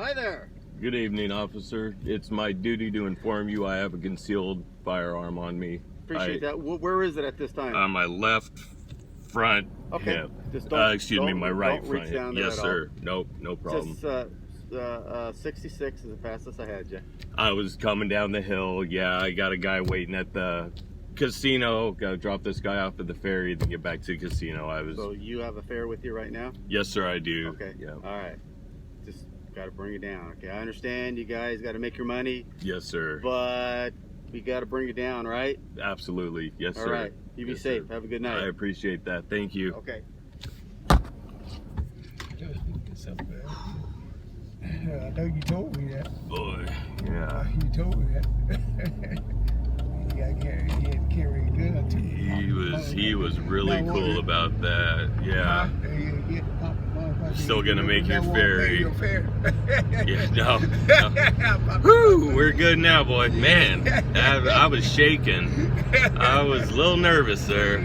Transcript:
Hi there. Good evening, officer. It's my duty to inform you I have a concealed firearm on me. Appreciate that. Where is it at this time? On my left front hip. Just don't, Excuse me, my right don't front reach hip. down there Yes, at sir. Nope, no problem. Just 66 is the fastest I had you. I was coming down the hill. Yeah, I got a guy waiting at the casino. Got to drop this guy off at the ferry, then get back to the casino. So you have a fare with you right now? Yes, sir, I do. Okay. Yeah. All right. Just got to bring it down. Okay, I understand you guys got to make your money. Yes, sir. But we got to bring it down, right? Absolutely. Yes, sir. All right. You be safe. Have a good night. I appreciate that. Thank you. Okay. I know you told me that. Boy. Yeah. You told me that. He had to carry a gun too. He was really cool about that. Yeah. Still gonna make your ferry. Yeah, no. Woo, we're good now, boy. Man, I was shaking. I was a little nervous, sir.